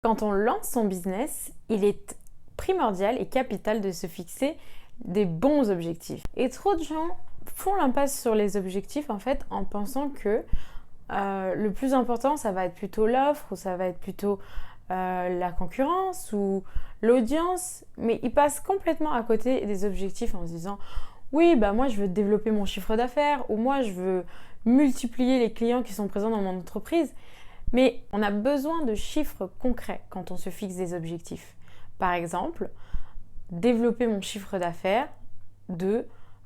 Quand on lance son business, il est primordial et capital de se fixer des bons objectifs. Et trop de gens font l'impasse sur les objectifs en fait en pensant que le plus important ça va être plutôt l'offre ou ça va être plutôt la concurrence ou l'audience, mais ils passent complètement à côté des objectifs en se disant oui bah moi je veux développer mon chiffre d'affaires ou moi je veux multiplier les clients qui sont présents dans mon entreprise. Mais on a besoin de chiffres concrets quand on se fixe des objectifs. Par exemple, développer mon chiffre d'affaires de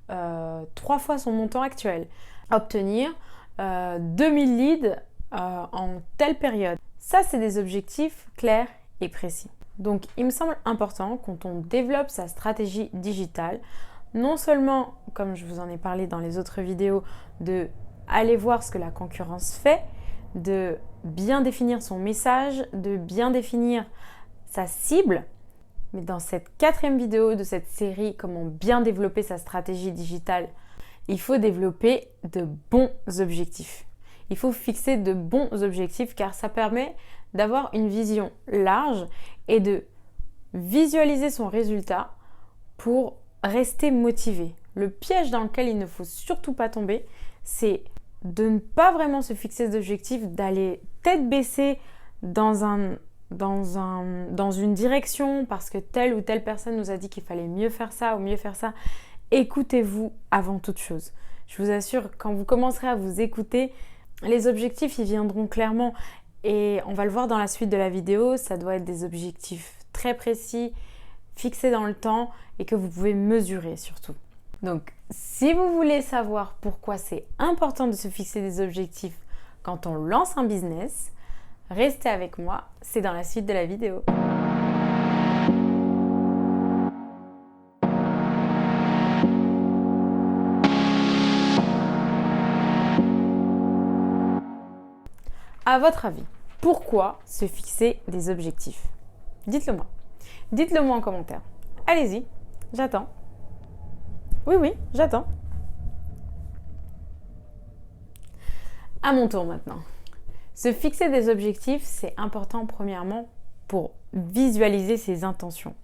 3 fois son montant actuel. Obtenir 2000 leads en telle période. Ça, c'est des objectifs clairs et précis. Donc, il me semble important quand on développe sa stratégie digitale, non seulement, comme je vous en ai parlé dans les autres vidéos, de aller voir ce que la concurrence fait, de bien définir son message, de bien définir sa cible. Mais dans cette 4e vidéo de cette série, comment bien développer sa stratégie digitale, il faut développer de bons objectifs. Il faut fixer de bons objectifs car ça permet d'avoir une vision large et de visualiser son résultat pour rester motivé. Le piège dans lequel il ne faut surtout pas tomber, c'est de ne pas vraiment se fixer d'objectifs, d'aller tête baissée dans une direction parce que telle ou telle personne nous a dit qu'il fallait mieux faire ça ou mieux faire ça. Écoutez-vous avant toute chose. Je vous assure, quand vous commencerez à vous écouter, les objectifs, ils viendront clairement et on va le voir dans la suite de la vidéo, ça doit être des objectifs très précis, fixés dans le temps et que vous pouvez mesurer surtout. Donc, si vous voulez savoir pourquoi c'est important de se fixer des objectifs quand on lance un business, restez avec moi, c'est dans la suite de la vidéo. À votre avis, pourquoi se fixer des objectifs? Dites-le moi. Dites-le moi en commentaire. Allez-y, j'attends. Oui, j'attends. À mon tour maintenant. Se fixer des objectifs, c'est important premièrement pour visualiser ses intentions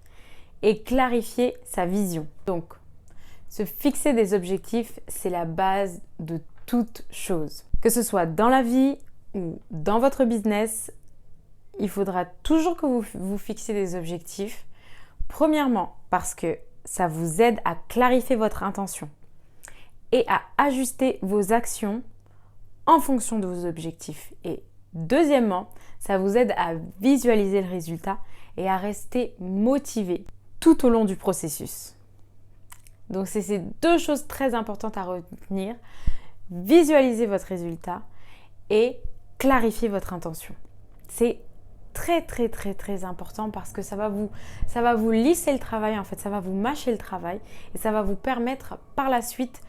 et clarifier sa vision. Donc, se fixer des objectifs, c'est la base de toute chose. Que ce soit dans la vie ou dans votre business, il faudra toujours que vous vous fixiez des objectifs. Premièrement, parce que ça vous aide à clarifier votre intention et à ajuster vos actions en fonction de vos objectifs. Et deuxièmement, ça vous aide à visualiser le résultat et à rester motivé tout au long du processus. Donc c'est ces deux choses très importantes à retenir. Visualiser votre résultat et clarifier votre intention. C'est très important parce que ça va vous lisser le travail en fait, ça va vous mâcher le travail et ça va vous permettre par la suite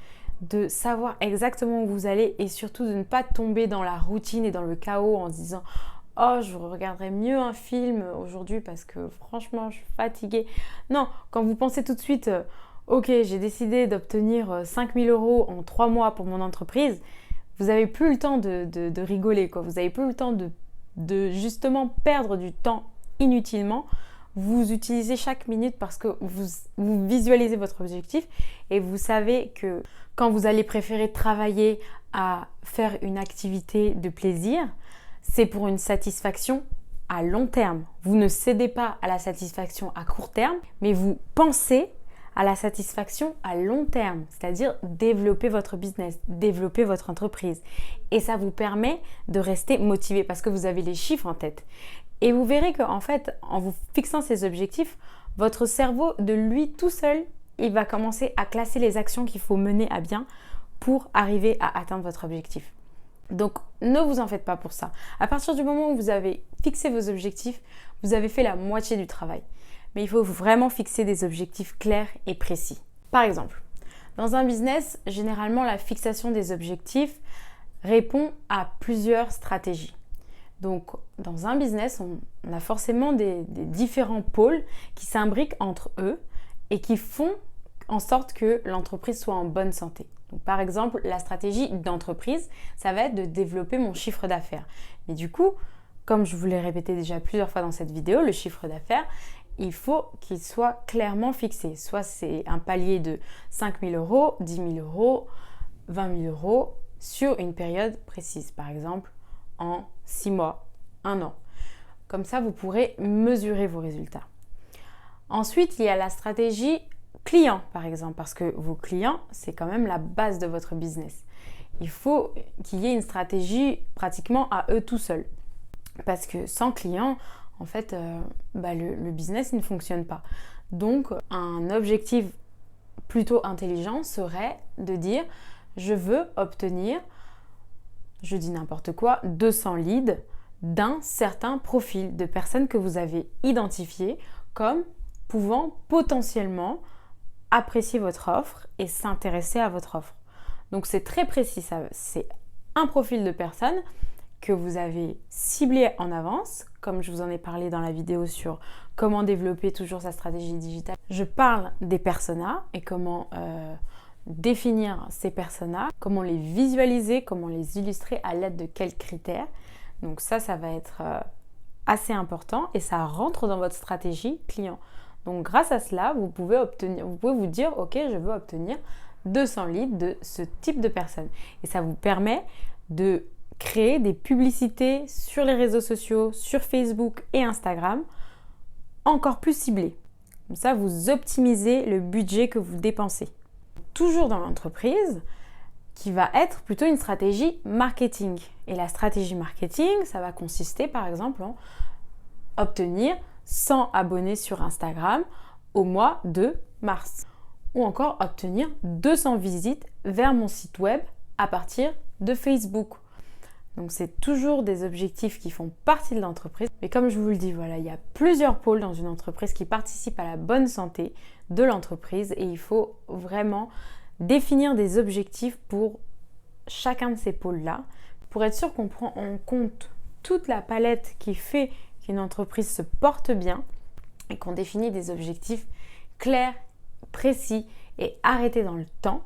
de savoir exactement où vous allez et surtout de ne pas tomber dans la routine et dans le chaos en se disant « Oh, je regarderais mieux un film aujourd'hui parce que franchement, je suis fatiguée. » Non, quand vous pensez tout de suite « Ok, j'ai décidé d'obtenir 5000 € en 3 mois pour mon entreprise », vous n'avez plus le temps de rigoler, quoi. Vous n'avez plus le temps de justement perdre du temps inutilement. Vous utilisez chaque minute parce que vous visualisez votre objectif et vous savez que quand vous allez préférer travailler à faire une activité de plaisir, c'est pour une satisfaction à long terme. Vous ne cédez pas à la satisfaction à court terme, mais vous pensez à la satisfaction à long terme, c'est-à-dire développer votre business, développer votre entreprise. Et ça vous permet de rester motivé parce que vous avez les chiffres en tête. Et vous verrez qu'en fait, en vous fixant ces objectifs, votre cerveau, de lui tout seul, il va commencer à classer les actions qu'il faut mener à bien pour arriver à atteindre votre objectif. Donc, ne vous en faites pas pour ça. À partir du moment où vous avez fixé vos objectifs, vous avez fait la moitié du travail. Mais il faut vraiment fixer des objectifs clairs et précis. Par exemple, dans un business, généralement, la fixation des objectifs répond à plusieurs stratégies. Donc, dans un business, on a forcément des différents pôles qui s'imbriquent entre eux et qui font en sorte que l'entreprise soit en bonne santé. Donc, par exemple, la stratégie d'entreprise, ça va être de développer mon chiffre d'affaires. Mais du coup, comme je vous l'ai répété déjà plusieurs fois dans cette vidéo, le chiffre d'affaires, il faut qu'il soit clairement fixé. Soit c'est un palier de 5 000 euros, 10 000 euros, 20 000 euros sur une période précise, par exemple en 6 mois, 1 an. Comme ça, vous pourrez mesurer vos résultats. Ensuite, il y a la stratégie client, par exemple, parce que vos clients, c'est quand même la base de votre business. Il faut qu'il y ait une stratégie pratiquement à eux tout seuls. Parce que sans clients, en fait, le business ne fonctionne pas. Donc, un objectif plutôt intelligent serait de dire « Je veux obtenir, je dis n'importe quoi, 200 leads d'un certain profil de personnes que vous avez identifiées comme pouvant potentiellement apprécier votre offre et s'intéresser à votre offre. » Donc, c'est très précis. C'est un profil de personnes que vous avez ciblé en avance, comme je vous en ai parlé dans la vidéo sur comment développer toujours sa stratégie digitale. Je parle des personas et comment définir ces personas, comment les visualiser, comment les illustrer à l'aide de quels critères. Donc ça va être assez important et ça rentre dans votre stratégie client. Donc grâce à cela, vous pouvez vous dire, ok, je veux obtenir 200 leads de ce type de personnes. Et ça vous permet de créer des publicités sur les réseaux sociaux, sur Facebook et Instagram, encore plus ciblées. Comme ça, vous optimisez le budget que vous dépensez. Toujours dans l'entreprise, qui va être plutôt une stratégie marketing. Et la stratégie marketing, ça va consister par exemple en obtenir 100 abonnés sur Instagram au mois de mars. Ou encore obtenir 200 visites vers mon site web à partir de Facebook. Donc c'est toujours des objectifs qui font partie de l'entreprise. Mais comme je vous le dis, voilà, il y a plusieurs pôles dans une entreprise qui participent à la bonne santé de l'entreprise et il faut vraiment définir des objectifs pour chacun de ces pôles-là pour être sûr qu'on prend en compte toute la palette qui fait qu'une entreprise se porte bien et qu'on définit des objectifs clairs, précis et arrêtés dans le temps.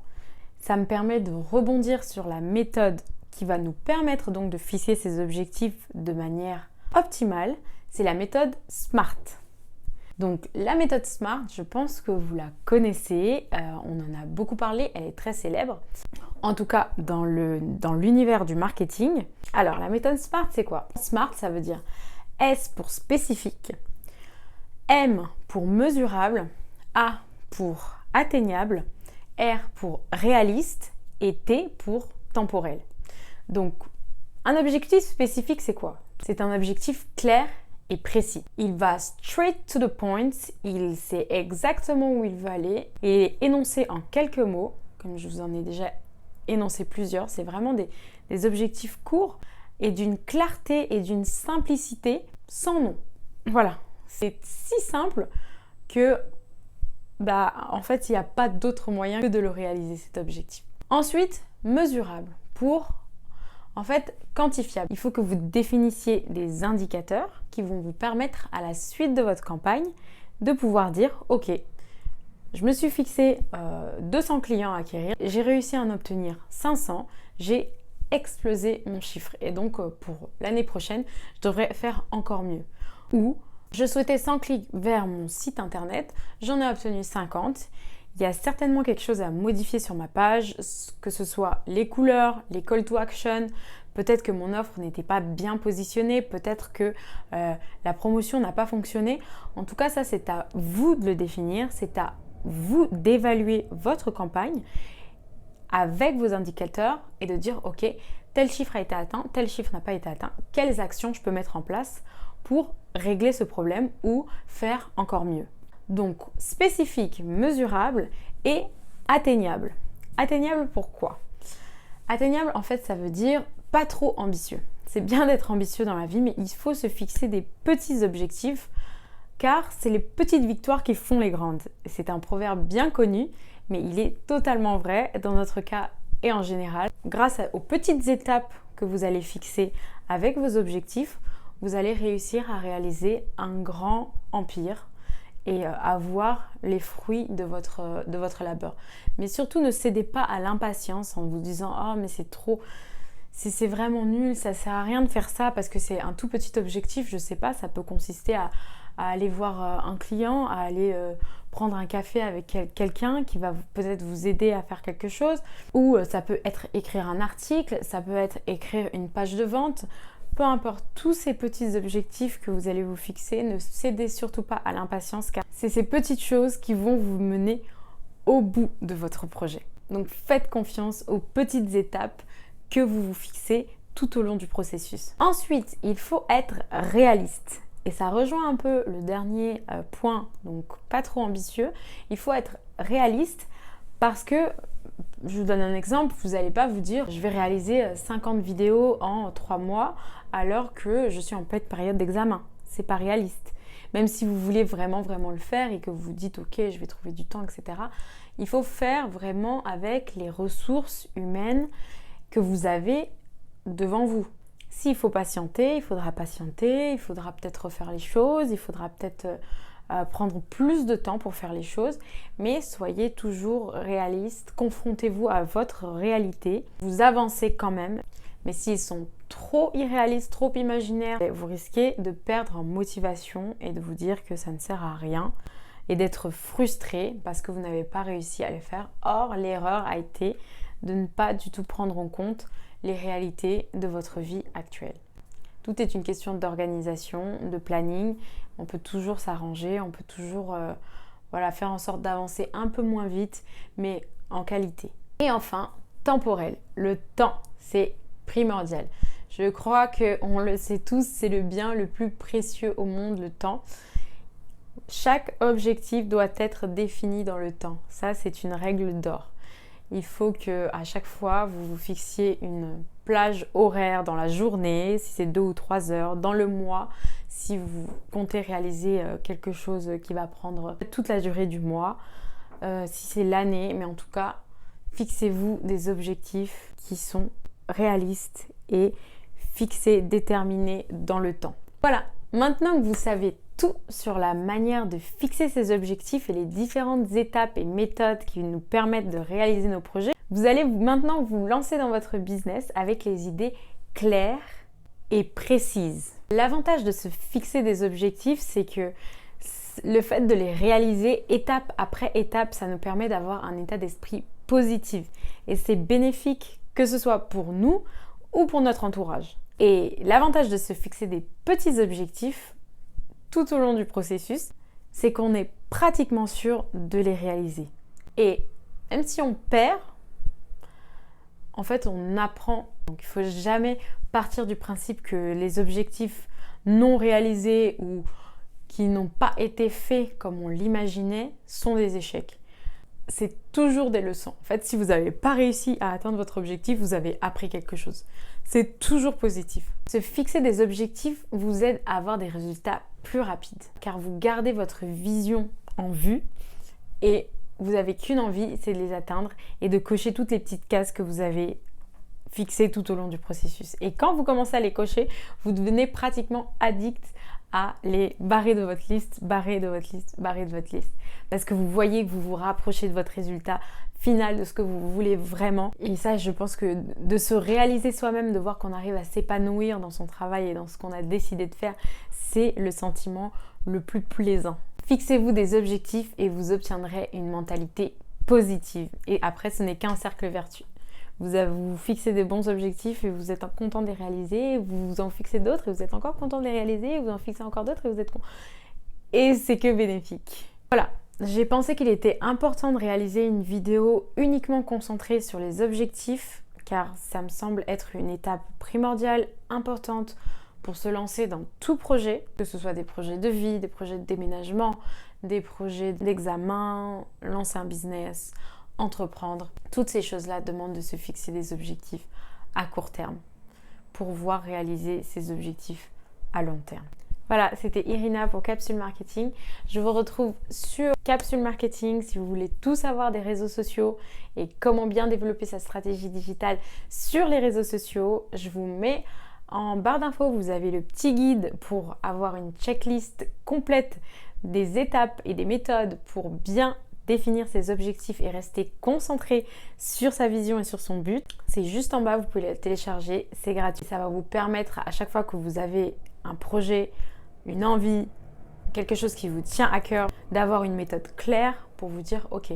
Ça me permet de rebondir sur la méthode qui va nous permettre donc de fixer ces objectifs de manière optimale. C'est la méthode SMART. Donc la méthode SMART, je pense que vous la connaissez, on en a beaucoup parlé, elle est très célèbre. En tout cas dans l'univers du marketing. Alors la méthode SMART, c'est quoi? SMART, ça veut dire S pour spécifique, M pour mesurable, A pour atteignable, R pour réaliste et T pour temporel. Donc, un objectif spécifique, c'est quoi? C'est un objectif clair et précis. Il va straight to the point, il sait exactement où il veut aller et énoncé en quelques mots, comme je vous en ai déjà énoncé plusieurs. C'est vraiment des objectifs courts et d'une clarté et d'une simplicité sans nom. Voilà, c'est si simple que en fait, il n'y a pas d'autre moyen que de le réaliser, cet objectif. Ensuite, mesurable pour en fait quantifiable. Il faut que vous définissiez des indicateurs qui vont vous permettre à la suite de votre campagne de pouvoir dire ok, je me suis fixé 200 clients à acquérir, j'ai réussi à en obtenir 500, j'ai explosé mon chiffre et donc pour l'année prochaine, je devrais faire encore mieux. Ou je souhaitais 100 clics vers mon site internet, j'en ai obtenu 50. Il y a certainement quelque chose à modifier sur ma page, que ce soit les couleurs, les call to action, peut-être que mon offre n'était pas bien positionnée, peut-être que la promotion n'a pas fonctionné. En tout cas, ça c'est à vous de le définir, c'est à vous d'évaluer votre campagne avec vos indicateurs et de dire ok, tel chiffre a été atteint, tel chiffre n'a pas été atteint, quelles actions je peux mettre en place pour régler ce problème ou faire encore mieux. Donc spécifique, mesurable et atteignable. Atteignable pourquoi? Atteignable en fait ça veut dire pas trop ambitieux. C'est bien d'être ambitieux dans la vie mais il faut se fixer des petits objectifs car c'est les petites victoires qui font les grandes. C'est un proverbe bien connu mais il est totalement vrai dans notre cas et en général. Grâce aux petites étapes que vous allez fixer avec vos objectifs, vous allez réussir à réaliser un grand empire et avoir les fruits de votre labeur. Mais surtout, ne cédez pas à l'impatience en vous disant « Oh, mais c'est trop c'est vraiment nul, ça sert à rien de faire ça parce que c'est un tout petit objectif, je sais pas, ça peut consister à aller voir un client, à aller prendre un café avec quelqu'un qui va peut-être vous aider à faire quelque chose, ou ça peut être écrire un article, ça peut être écrire une page de vente, peu importe, tous ces petits objectifs que vous allez vous fixer, ne cédez surtout pas à l'impatience car c'est ces petites choses qui vont vous mener au bout de votre projet. Donc faites confiance aux petites étapes que vous vous fixez tout au long du processus. Ensuite, il faut être réaliste. Et ça rejoint un peu le dernier point, donc pas trop ambitieux. Il faut être réaliste parce que, je vous donne un exemple, vous n'allez pas vous dire je vais réaliser 50 vidéos en 3 mois alors que je suis en pleine période d'examen. C'est pas réaliste. Même si vous voulez vraiment le faire et que vous vous dites ok, je vais trouver du temps, etc. Il faut faire vraiment avec les ressources humaines que vous avez devant vous. S'il faut patienter, il faudra patienter, il faudra peut-être refaire les choses, il faudra peut-être prendre plus de temps pour faire les choses, mais soyez toujours réaliste, confrontez-vous à votre réalité, vous avancez quand même, mais s'ils sont trop irréalistes, trop imaginaires, vous risquez de perdre en motivation et de vous dire que ça ne sert à rien et d'être frustré parce que vous n'avez pas réussi à les faire. Or, l'erreur a été de ne pas du tout prendre en compte les réalités de votre vie actuelle. Tout est une question d'organisation, de planning. On peut toujours s'arranger, on peut toujours faire en sorte d'avancer un peu moins vite, mais en qualité. Et enfin, temporel. Le temps, c'est primordial. Je crois qu'on le sait tous, c'est le bien le plus précieux au monde, le temps. Chaque objectif doit être défini dans le temps. Ça, c'est une règle d'or. Il faut qu'à chaque fois, vous vous fixiez une plage horaire dans la journée, si c'est 2 ou 3 heures, dans le mois, si vous comptez réaliser quelque chose qui va prendre toute la durée du mois, si c'est l'année, mais en tout cas, fixez-vous des objectifs qui sont réalistes et fixés, déterminés dans le temps. Voilà, maintenant que vous savez tout sur la manière de fixer ces objectifs et les différentes étapes et méthodes qui nous permettent de réaliser nos projets, vous allez maintenant vous lancer dans votre business avec les idées claires et précises. L'avantage de se fixer des objectifs, c'est que le fait de les réaliser étape après étape, ça nous permet d'avoir un état d'esprit positif. Et c'est bénéfique que ce soit pour nous ou pour notre entourage. Et l'avantage de se fixer des petits objectifs tout au long du processus, c'est qu'on est pratiquement sûr de les réaliser. Et même si on perd, en fait, on apprend. Donc, il ne faut jamais partir du principe que les objectifs non réalisés ou qui n'ont pas été faits comme on l'imaginait sont des échecs. C'est toujours des leçons. En fait, si vous n'avez pas réussi à atteindre votre objectif, vous avez appris quelque chose. C'est toujours positif. Se fixer des objectifs vous aide à avoir des résultats plus rapides, car vous gardez votre vision en vue et vous n'avez qu'une envie, c'est de les atteindre et de cocher toutes les petites cases que vous avez fixées tout au long du processus. Et quand vous commencez à les cocher, vous devenez pratiquement addict à les barrer de votre liste, barrer de votre liste, barrer de votre liste. Parce que vous voyez que vous vous rapprochez de votre résultat final, de ce que vous voulez vraiment. Et ça, je pense que de se réaliser soi-même, de voir qu'on arrive à s'épanouir dans son travail et dans ce qu'on a décidé de faire, c'est le sentiment le plus plaisant. Fixez-vous des objectifs et vous obtiendrez une mentalité positive. Et après, ce n'est qu'un cercle vertueux. Vous fixez des bons objectifs et vous êtes content de les réaliser, vous en fixez d'autres et vous êtes encore content de les réaliser, vous en fixez encore d'autres et vous êtes content. Et c'est que bénéfique. Voilà, j'ai pensé qu'il était important de réaliser une vidéo uniquement concentrée sur les objectifs car ça me semble être une étape primordiale, importante pour se lancer dans tout projet, que ce soit des projets de vie, des projets de déménagement, des projets d'examen, lancer un business, entreprendre. Toutes ces choses-là demandent de se fixer des objectifs à court terme pour pouvoir réaliser ces objectifs à long terme. Voilà, c'était Irina pour Capsule Marketing. Je vous retrouve sur Capsule Marketing si vous voulez tout savoir des réseaux sociaux et comment bien développer sa stratégie digitale sur les réseaux sociaux. Je vous mets en barre d'infos, vous avez le petit guide pour avoir une checklist complète des étapes et des méthodes pour bien définir ses objectifs et rester concentré sur sa vision et sur son but. C'est juste en bas, vous pouvez le télécharger, c'est gratuit. Ça va vous permettre à chaque fois que vous avez un projet, une envie, quelque chose qui vous tient à cœur, d'avoir une méthode claire pour vous dire ok,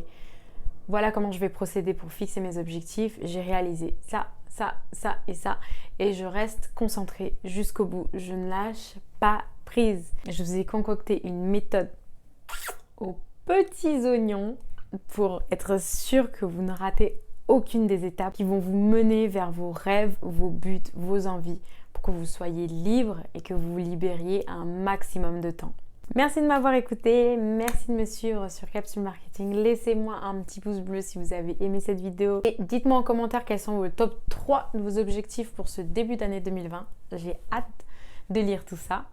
voilà comment je vais procéder pour fixer mes objectifs. J'ai réalisé ça et je reste concentrée jusqu'au bout. Je ne lâche pas prise. Je vous ai concocté une méthode aux petits oignons pour être sûr que vous ne ratez aucune des étapes qui vont vous mener vers vos rêves, vos buts, vos envies, pour que vous soyez libre et que vous vous libériez un maximum de temps. Merci de m'avoir écouté, merci de me suivre sur Capsule Marketing. Laissez-moi un petit pouce bleu si vous avez aimé cette vidéo. Et dites-moi en commentaire quels sont vos top 3 de vos objectifs pour ce début d'année 2020. J'ai hâte de lire tout ça.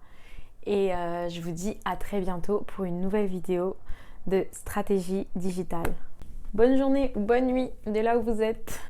Et je vous dis à très bientôt pour une nouvelle vidéo de stratégie digitale. Bonne journée ou bonne nuit de là où vous êtes.